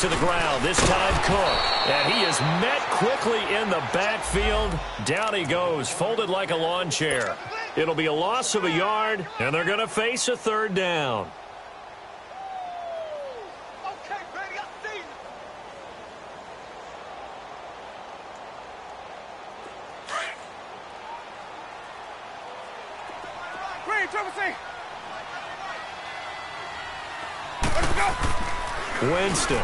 to the ground, this time Cook. And he is met quickly in the backfield. Down he goes, folded like a lawn chair. It'll be a loss of a yard, and they're going to face a third down. Winston.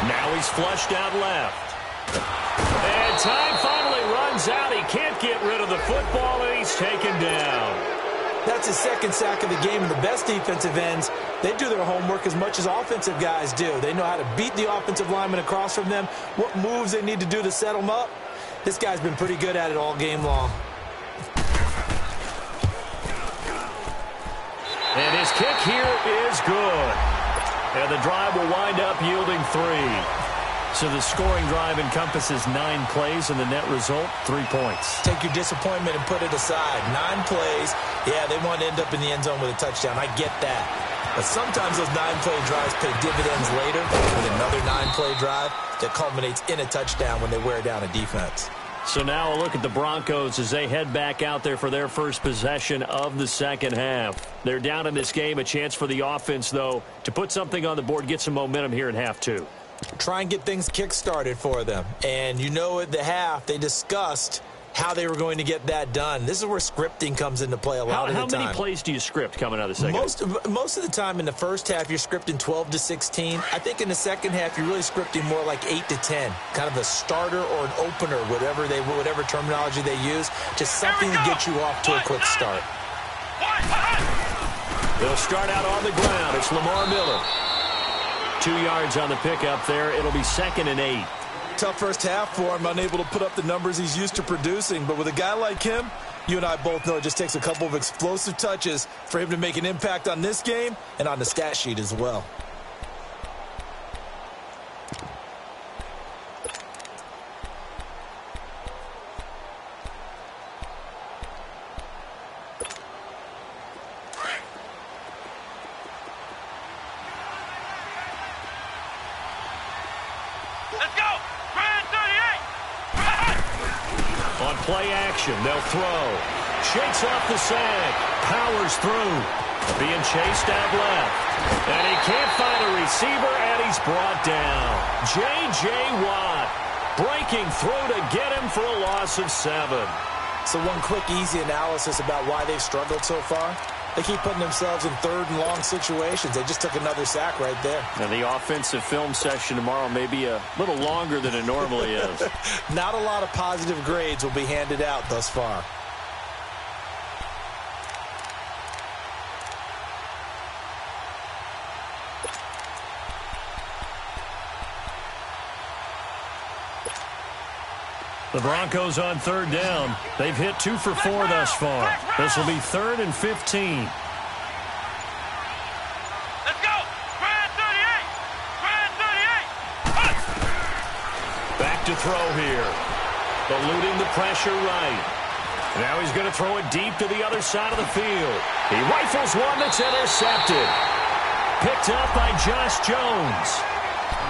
Now he's flushed out left. And time finally runs out. He can't get rid of the football, and he's taken down. That's his second sack of the game, and the best defensive ends, they do their homework as much as offensive guys do. They know how to beat the offensive lineman across from them, what moves they need to do to set them up. This guy's been pretty good at it all game long. And his kick here is good. And the drive will wind up yielding 3. So the scoring drive encompasses 9 plays, and the net result, 3 points. Take your disappointment and put it aside. 9 plays. Yeah, they want to end up in the end zone with a touchdown. I get that. But sometimes those 9-play drives pay dividends later with another 9-play drive that culminates in a touchdown when they wear down a defense. So now a look at the Broncos as they head back out there for their first possession of the second half. They're down in this game. A chance for the offense, though, to put something on the board, get some momentum here in half 2. Try and get things kick-started for them. And you know at the half, they discussed how they were going to get that done. This is where scripting comes into play a lot of the time. How many plays do you script coming out of the second? Most of the time in the first half, you're scripting 12 to 16. I think in the second half, you're really scripting more like 8 to 10. Kind of a starter or an opener, whatever terminology they use. Just something to get you off to a quick start. They'll start out on the ground. It's Lamar Miller. 2 yards on the pickup there. It'll be 2nd and 8. Tough first half for him, unable to put up the numbers he's used to producing. But with a guy like him, you and I both know it just takes a couple of explosive touches for him to make an impact on this game and on the stat sheet as well. Play action. They'll throw. Shakes off the sack. Powers through. Being chased out left. And he can't find a receiver, and he's brought down. J.J. Watt breaking through to get him for a loss of 7. So one quick, easy analysis about why they've struggled so far. They keep putting themselves in 3rd and long situations. They just took another sack right there. And the offensive film session tomorrow may be a little longer than it normally is. Not a lot of positive grades will be handed out thus far. The Broncos on 3rd down. They've hit 2 for 4 thus far. This will be 3rd and 15. Let's go! Brand 38! Brand 38! Back to throw here. Eluding the pressure right. Now he's going to throw it deep to the other side of the field. He rifles one that's intercepted. Picked up by Josh Jones.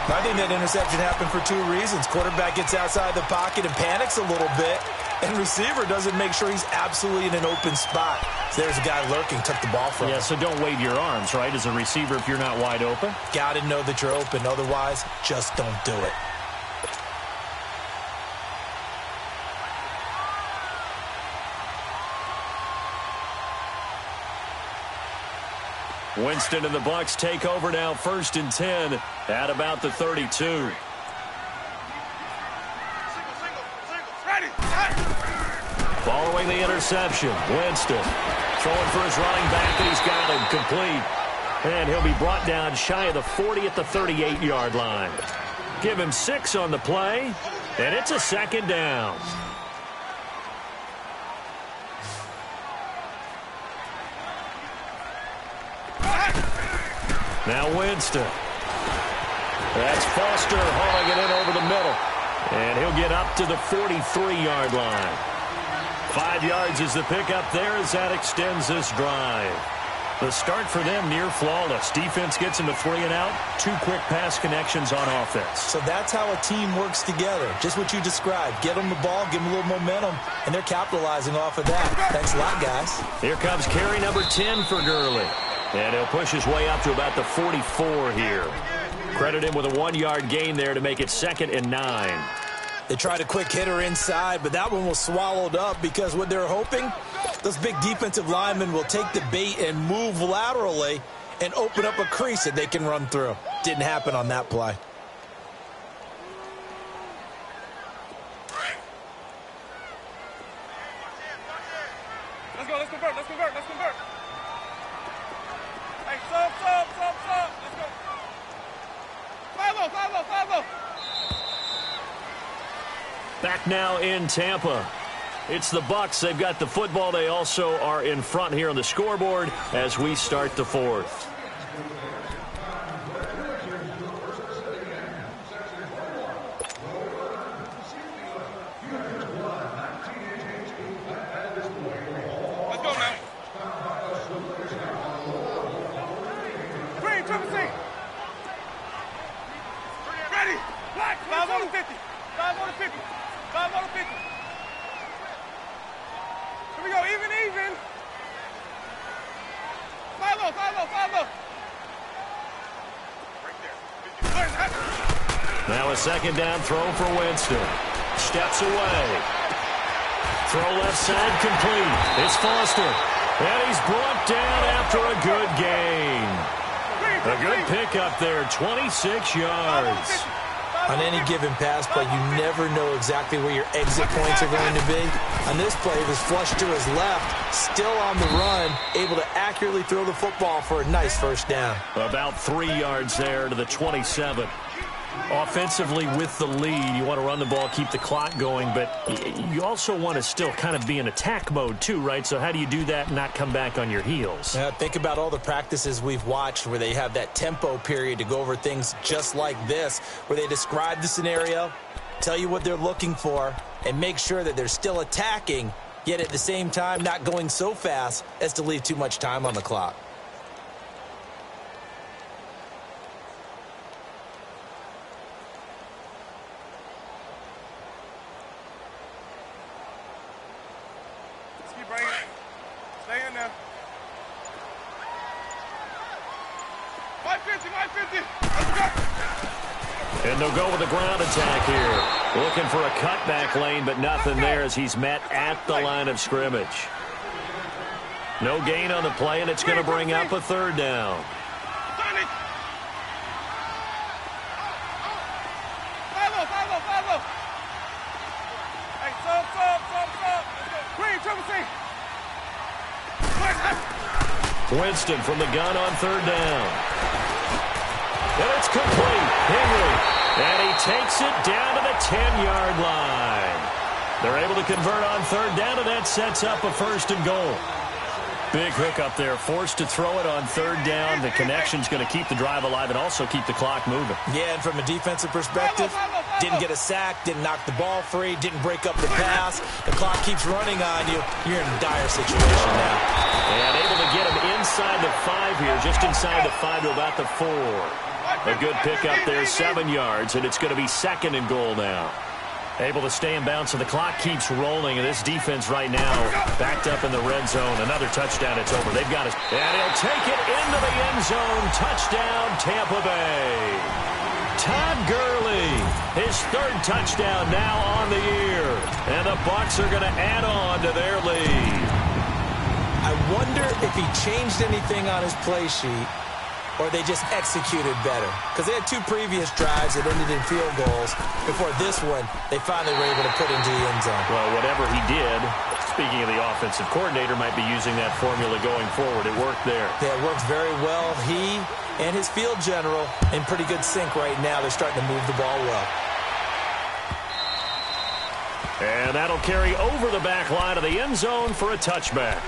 I think that interception happened for 2 reasons. Quarterback gets outside the pocket and panics a little bit, and receiver doesn't make sure he's absolutely in an open spot. So there's a guy lurking, took the ball from him. Yeah, so don't wave your arms, right, as a receiver if you're not wide open. Got to know that you're open. Otherwise, just don't do it. Winston and the Bucs take over now, 1st and 10 at about the 32. Following the interception, Winston throwing for his running back, and he's got him complete. And he'll be brought down shy of the 40 at the 38-yard line. Give him 6 on the play, and it's a 2nd down. Now Winston. That's Foster hauling it in over the middle. And he'll get up to the 43-yard line. 5 yards is the pickup there as that extends this drive. The start for them near flawless. Defense gets into 3 and out. 2 quick pass connections on offense. So that's how a team works together. Just what you described. Get them the ball, give them a little momentum, and they're capitalizing off of that. Thanks a lot, guys. Here comes carry number 10 for Gurley. And he'll push his way up to about the 44 here. Credit him with a 1-yard gain there to make it 2nd and 9. They tried a quick hitter inside, but that one was swallowed up because what they're hoping, those big defensive linemen will take the bait and move laterally and open up a crease that they can run through. Didn't happen on that play. Let's go, let's convert, let's convert, let's convert. Hey, sub. Let's go. 5-0. Back now in Tampa. It's the Bucks. They've got the football. They also are in front here on the scoreboard as we start the 4th. Let's go now. Green, triple C. Ready. Black. 5 on the 50. 5 on the 50. 5 on the 50. Here we go. Even. 5-0. Right there. Now a 2nd down throw for Winston. Steps away. Throw left side complete. It's Foster. And he's brought down after a good gain. A good pickup there, 26 yards. On any given pass play, you never know exactly where your exit points are going to be. On this play, it was flushed to his left, still on the run, able to accurately throw the football for a nice 1st down. About 3 yards there to the 27. Offensively with the lead, you want to run the ball, keep the clock going, but you also want to still kind of be in attack mode too, right? So how do you do that and not come back on your heels? Think about all the practices we've watched where they have that tempo period to go over things just like this, where they describe the scenario, tell you what they're looking for, and make sure that they're still attacking, yet at the same time not going so fast as to leave too much time on the clock. Stay in there. 550. Let's go. And they'll go with the ground attack here. Looking for a cutback lane, but nothing there as he's met at the line of scrimmage. No gain on the play, and it's going to bring up a 3rd down. Hey, sub. Green, triple C. Winston from the gun on 3rd down. And it's complete. Henry. And he takes it down to the 10-yard line. They're able to convert on 3rd down, and that sets up a 1st and goal. Big hook up there. Forced to throw it on 3rd down. The connection's going to keep the drive alive and also keep the clock moving. Yeah, and from a defensive perspective, didn't get a sack, didn't knock the ball free, didn't break up the pass. The clock keeps running on you. You're in a dire situation now. And able to get him inside the 5 here, just inside the 5 to about the 4. A good pickup there, 7 yards, and it's going to be 2nd and goal now. Able to stay in bounds, so the clock keeps rolling, and this defense right now backed up in the red zone. Another touchdown, it's over. They've got it. And he'll take it into the end zone. Touchdown, Tampa Bay. Todd Gurley, his 3rd touchdown now on the year. And the Bucs are going to add on to their lead. I wonder if he changed anything on his play sheet or they just executed better. Because they had 2 previous drives that ended in field goals. Before this one, they finally were able to put into the end zone. Well, whatever he did, speaking of the offensive coordinator, might be using that formula going forward. It worked there. Yeah, it worked very well. He and his field general in pretty good sync right now. They're starting to move the ball well. And that'll carry over the back line of the end zone for a touchback.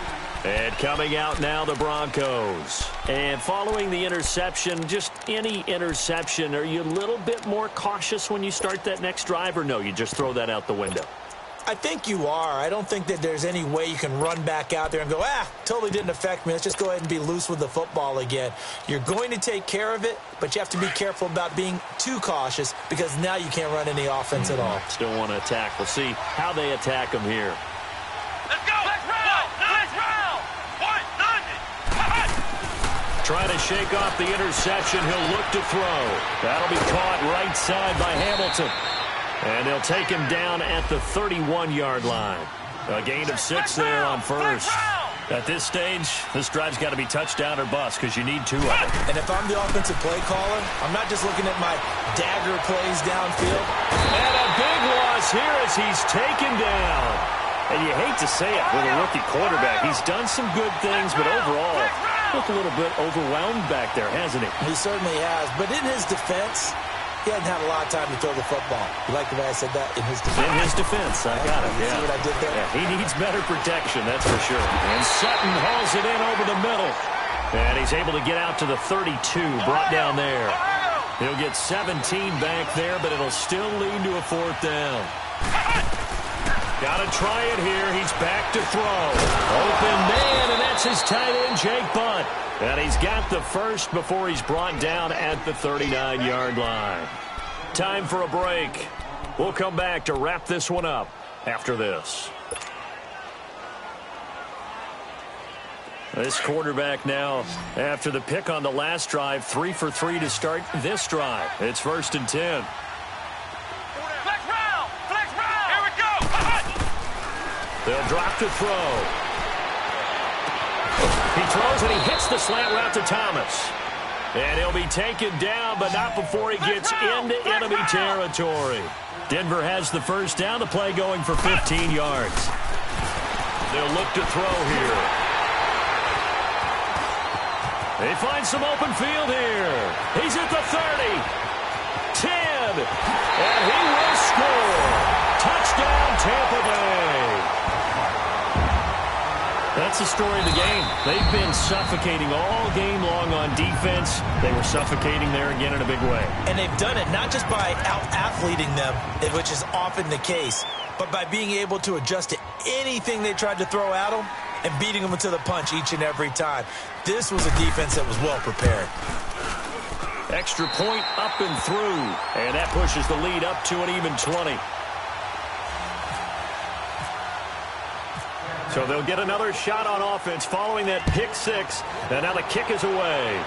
And coming out now, the Broncos. And following the interception, just any interception, are you a little bit more cautious when you start that next drive, or no, you just throw that out the window? I think you are. I don't think that there's any way you can run back out there and go, totally didn't affect me. Let's just go ahead and be loose with the football again. You're going to take care of it, but you have to be careful about being too cautious because now you can't run any offense at all. Still want to attack. We'll see how they attack him here. Let's go. Let's round. Let's round. Trying to shake off the interception. He'll look to throw. That'll be caught right side by Hamilton. And they'll take him down at the 31-yard line. A gain of 6 there on first. At this stage, this drive's got to be touchdown or bust because you need 2 of them. And if I'm the offensive play caller, I'm not just looking at my dagger plays downfield. And a big loss here as he's taken down. And you hate to say it with a rookie quarterback. He's done some good things, but overall, looked a little bit overwhelmed back there, hasn't he? He certainly has. But in his defense, he hasn't had a lot of time to throw the football. You like the way I said that? In his defense. In his defense, I got it. You see what I did there? Yeah, he needs better protection, that's for sure. And Sutton hauls it in over the middle. And he's able to get out to the 32, brought down there. He'll get 17 back there, but it'll still lead to a 4th down. Got to try it here. He's back to throw. Open man, and that's his tight end, Jake Butt. And he's got the first before he's brought down at the 39-yard line. Time for a break. We'll come back to wrap this one up after this. This quarterback now, after the pick on the last drive, 3 for 3 to start this drive. It's 1st and 10. Flex round. Here we go. They'll drop to throw. He throws and he hits the slant route to Thomas. And he'll be taken down, but not before he gets into enemy territory. Denver has the first down. The play going for 15 yards. They'll look to throw here. They find some open field here. He's at the 30. 10. And he will score. Touchdown, Tampa Bay. That's the story of the game. They've been suffocating all game long on defense. They were suffocating there again in a big way. And they've done it not just by out-athleting them, which is often the case, but by being able to adjust to anything they tried to throw at them and beating them to the punch each and every time. This was a defense that was well prepared. Extra point up and through. And that pushes the lead up to an even 20. So they'll get another shot on offense following that pick 6. And now the kick is away.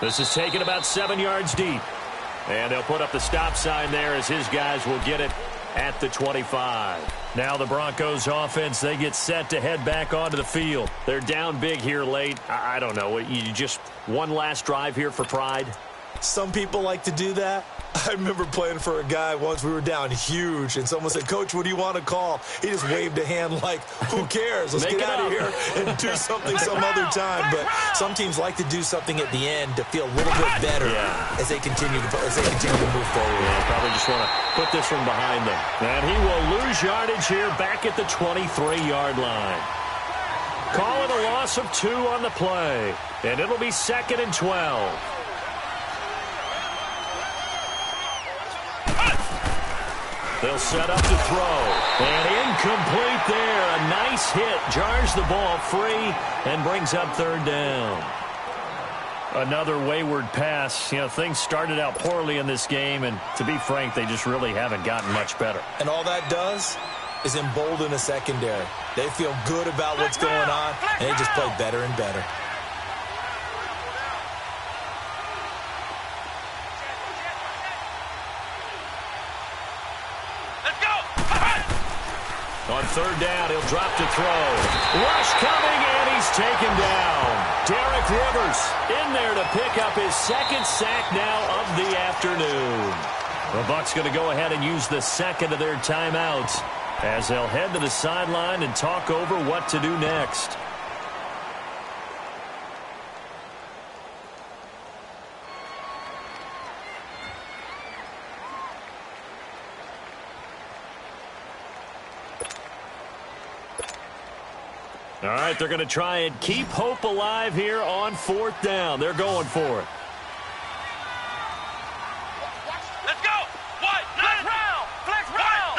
This is taken about 7 yards deep. And they'll put up the stop sign there as his guys will get it at the 25. Now the Broncos offense, they get set to head back onto the field. They're down big here late. I don't know. You just one last drive here for pride? Some people like to do that. I remember playing for a guy once. We were down huge, and someone said, "Coach, what do you want to call?" He just waved a hand like, who cares? Let's get out of here and do something some other time. But some teams like to do something at the end to feel a little bit better as they continue to move forward. Yeah, probably just want to put this one behind them. And he will lose yardage here back at the 23-yard line. Calling a loss of 2 on the play, and it'll be 2nd and 12. They'll set up to throw. And incomplete there. A nice hit. Jars the ball free and brings up 3rd down. Another wayward pass. You know, things started out poorly in this game, and to be frank, they just really haven't gotten much better. And all that does is embolden a secondary. They feel good about what's going on, and they just play better and better. On 3rd down, he'll drop to throw. Rush coming, and he's taken down. Derek Rivers in there to pick up his 2nd sack now of the afternoon. The Bucs going to go ahead and use the 2nd of their timeouts as they'll head to the sideline and talk over what to do next. All right, they're going to try and keep hope alive here on 4th down. They're going for it. Let's go. Flex round.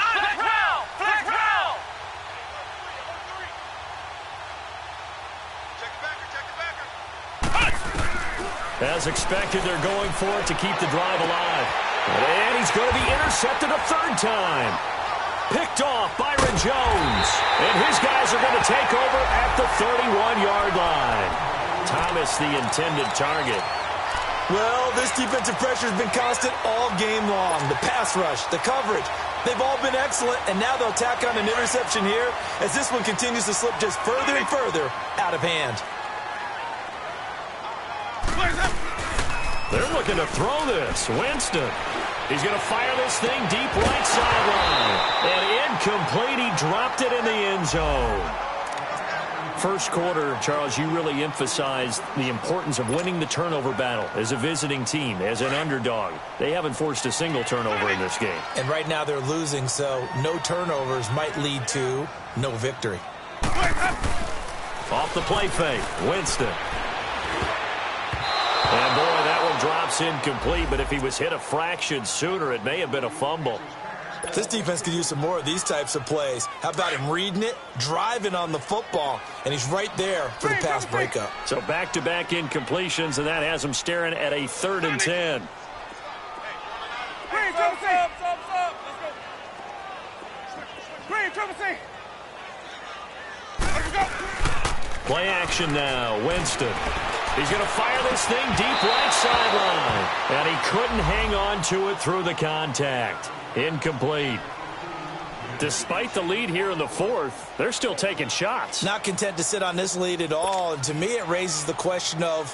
As expected, they're going for it to keep the drive alive. And he's going to be intercepted a third time. Picked off Byron Jones. And his guys are going to take over at the 31-yard line. Thomas, the intended target. Well, this defensive pressure has been constant all game long. The pass rush, the coverage, they've all been excellent, and now they'll tack on an interception here as this one continues to slip just further and further out of hand. They're looking to throw this. Winston. He's going to fire this thing deep right sideline. And incomplete. He dropped it in the end zone. First quarter, Charles, you really emphasized the importance of winning the turnover battle as a visiting team, as an underdog. They haven't forced a single turnover in this game. And right now they're losing, so no turnovers might lead to no victory. Off the play fake, Winston. And boy, that one drops incomplete, but if he was hit a fraction sooner, it may have been a fumble. This defense could use some more of these types of plays. How about him reading it, driving on the football, and he's right there for the pass breakup. So back-to-back incompletions, and that has him staring at a 3rd and 10. Play action now, Winston. He's going to fire this thing deep right sideline. And he couldn't hang on to it through the contact. Incomplete. Despite the lead here in the fourth, they're still taking shots. Not content to sit on this lead at all. And to me, it raises the question of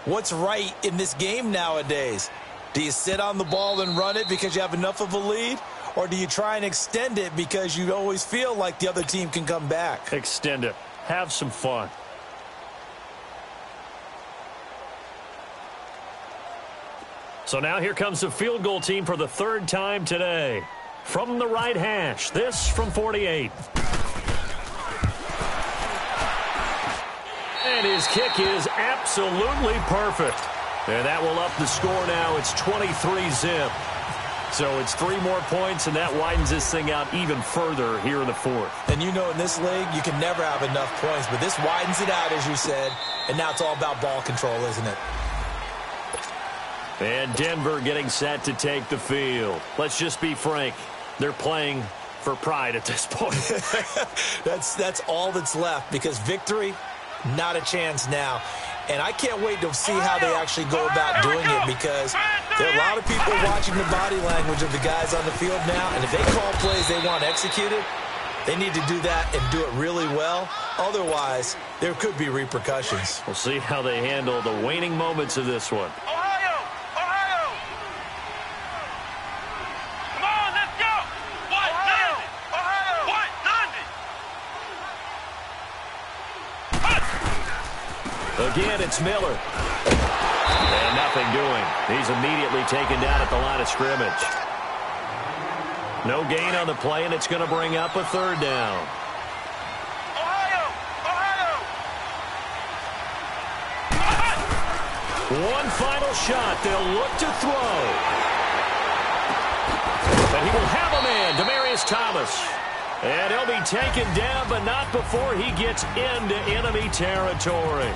what's right in this game nowadays. Do you sit on the ball and run it because you have enough of a lead? Or do you try and extend it because you always feel like the other team can come back? Extend it. Have some fun. So now here comes the field goal team for the 3rd time today. From the right hash, this from 48. And his kick is absolutely perfect. And that will up the score now. It's 23-zip. So it's 3 more points, and that widens this thing out even further here in the fourth. And you know in this league, you can never have enough points. But this widens it out, as you said. And now it's all about ball control, isn't it? And Denver getting set to take the field. Let's just be frank. They're playing for pride at this point. That's all that's left because victory, not a chance now. And I can't wait to see how they actually go about doing it because there are a lot of people watching the body language of the guys on the field now. And if they call plays they want executed, they need to do that and do it really well. Otherwise, there could be repercussions. We'll see how they handle the waning moments of this one. Again, it's Miller. And nothing doing. He's immediately taken down at the line of scrimmage. No gain on the play, and it's going to bring up a 3rd down. One final shot. They'll look to throw. And he will have a man, Demaryius Thomas. And he'll be taken down, but not before he gets into enemy territory.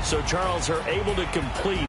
So Charles are able to complete